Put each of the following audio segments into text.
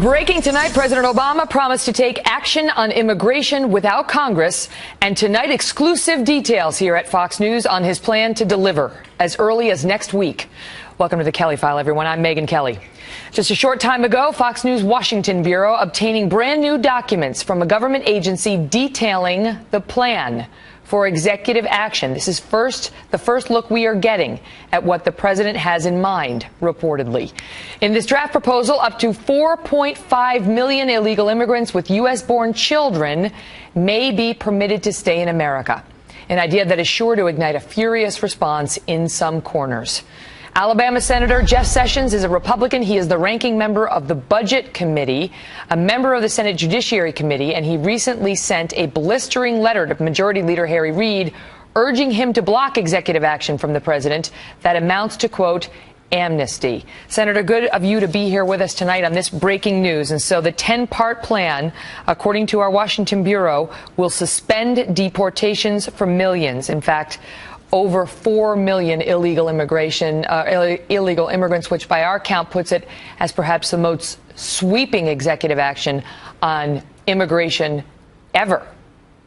Breaking tonight, President Obama promised to take action on immigration without Congress. And tonight, exclusive details here at Fox News on his plan to deliver as early as next week. Welcome to the Kelly File, everyone. I'm Megyn Kelly. Just a short time ago, Fox News Washington Bureau obtaining brand new documents from a government agency detailing the plan for executive action. This is the first look we are getting at what the president has in mind, reportedly. In this draft proposal, up to 4.5 million illegal immigrants with U.S.-born children may be permitted to stay in America, an idea that is sure to ignite a furious response in some corners. Alabama Senator Sen Sessions is a Republican. He is the ranking member of the Budget Committee, a member of the Senate Judiciary Committee, and he recently sent a blistering letter to Majority Leader Harry Reid urging him to block executive action from the president that amounts to, quote, amnesty. Senator, good of you to be here with us tonight on this breaking news. And so the 10-part plan, according to our Washington Bureau, will suspend deportations for millions. In fact, over 4 million illegal immigrants, which by our count puts it as perhaps the most sweeping executive action on immigration ever.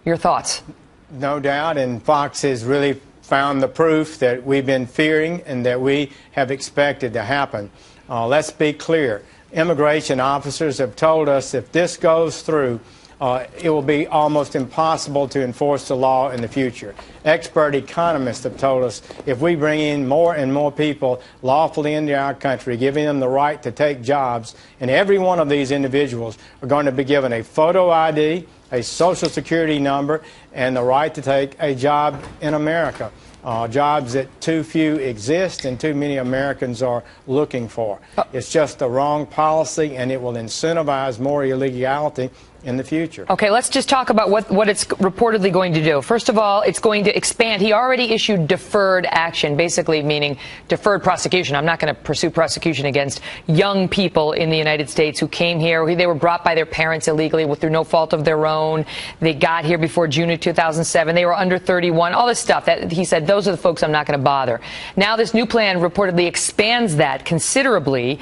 Your thoughts? No doubt, and Fox has really found the proof that we've been fearing and that we have expected to happen. Let's be clear. Immigration officers have told us if this goes through, it will be almost impossible to enforce the law in the future. Expert economists have told us if we bring in more and more people lawfully into our country, giving them the right to take jobs, and every one of these individuals are going to be given a photo ID, a Social Security number, and the right to take a job in America. Jobs that too few exist and too many Americans are looking for. It's just the wrong policy, and it will incentivize more illegality in the future. Okay, let's just talk about what it's reportedly going to do. First of all, it's going to expand. He already issued deferred action, basically meaning deferred prosecution. I'm not going to pursue prosecution against young people in the United States who came here. They were brought by their parents illegally through no fault of their own. They got here before June of 2007. They were under 31. All this stuff that he said, those are the folks I'm not going to bother. Now this new plan reportedly expands that considerably,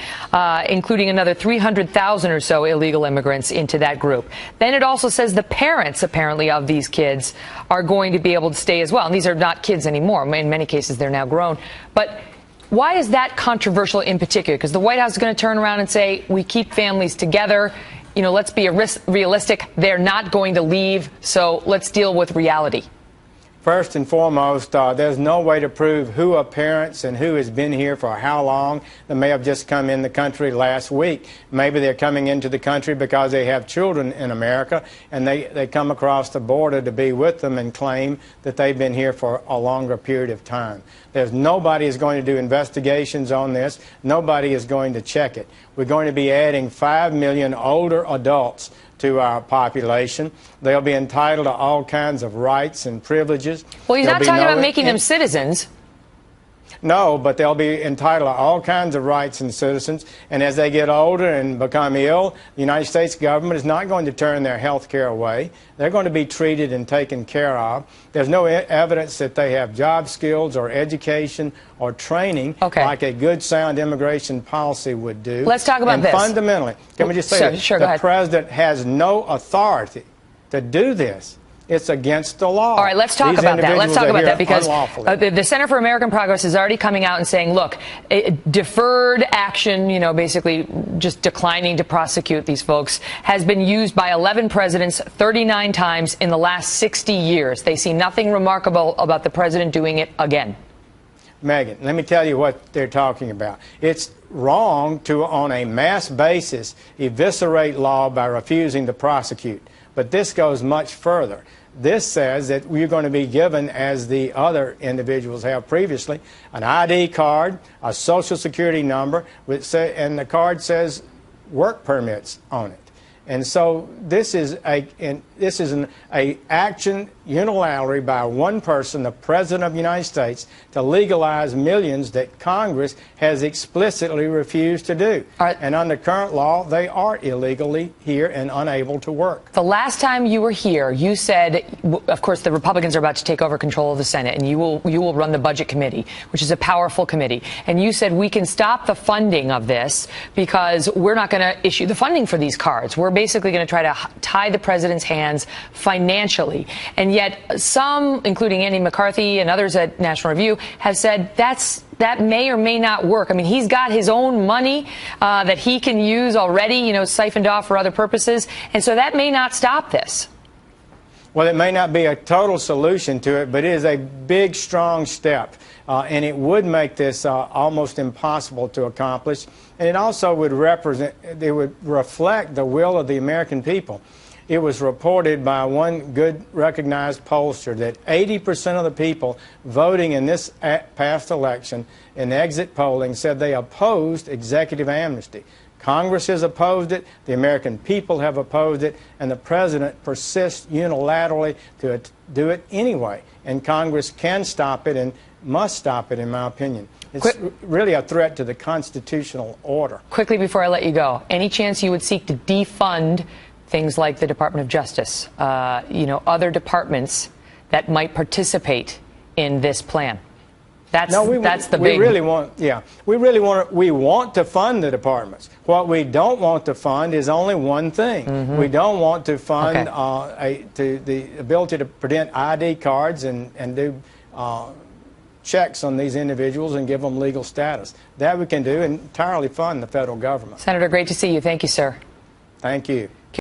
including another 300,000 or so illegal immigrants into that group. Then it also says the parents, apparently, of these kids are going to be able to stay as well. And these are not kids anymore. In many cases, they're now grown. But why is that controversial in particular? Because the White House is going to turn around and say, we keep families together. You know, let's be realistic. They're not going to leave. So let's deal with reality. First and foremost, there's no way to prove who are parents and who has been here for how long. They may have just come in the country last week. Maybe they're coming into the country because they have children in America, and they come across the border to be with them and claim that they've been here for a longer period of time. There's nobody is going to do investigations on this. Nobody is going to check it. We're going to be adding 5 million older adults to our population. They'll be entitled to all kinds of rights and privileges. Well, he's not talking about making them citizens. No, but they'll be entitled to all kinds of rights and citizens. And as they get older and become ill, the United States government is not going to turn their health care away. They're going to be treated and taken care of. There's no evidence that they have job skills or education or training like a good, sound immigration policy would do. Let's talk about this. And fundamentally, can we just say the president has no authority to do this. It's against the law. All right, let's talk about that. Let's talk about that because the Center for American Progress is already coming out and saying, look, deferred action, you know, basically just declining to prosecute these folks, has been used by 11 presidents 39 times in the last 60 years. They see nothing remarkable about the president doing it again. Megyn, let me tell you what they're talking about. It's wrong to, on a mass basis, eviscerate law by refusing to prosecute. But this goes much further. This says that we're going to be given, as the other individuals have previously, an ID card, a Social Security number, and the card says work permits on it. And so this is an action unilaterally by one person, the President of the United States, to legalize millions that Congress has explicitly refused to do. And under current law, they are illegally here and unable to work. The last time you were here, you said, of course, the Republicans are about to take over control of the Senate, and you will run the Budget Committee, which is a powerful committee. And you said we can stop the funding of this because we're not going to issue the funding for these cards. We're basically going to try to tie the president's hands financially. And yet some, including Andy McCarthy and others at National Review, have said that may or may not work. I mean, he's got his own money that he can use already, siphoned off for other purposes. And so that may not stop this. Well, it may not be a total solution to it, but it is a big, strong step. And it would make this almost impossible to accomplish. And it also would reflect the will of the American people. It was reported by one good recognized pollster that 80% of the people voting in this past election in exit polling said they opposed executive amnesty. Congress has opposed it, the American people have opposed it, and the president persists unilaterally to do it anyway. And Congress can stop it and must stop it, in my opinion. It's really a threat to the constitutional order. Quickly before I let you go, any chance you would seek to defund things like the Department of Justice, other departments that might participate in this plan? That's the big. We want to fund the departments. What we don't want to fund is only one thing. We don't want to fund the ability to print ID cards and do checks on these individuals and give them legal status. That we can do and entirely fund the federal government. Senator, great to see you. Thank you, sir. Thank you.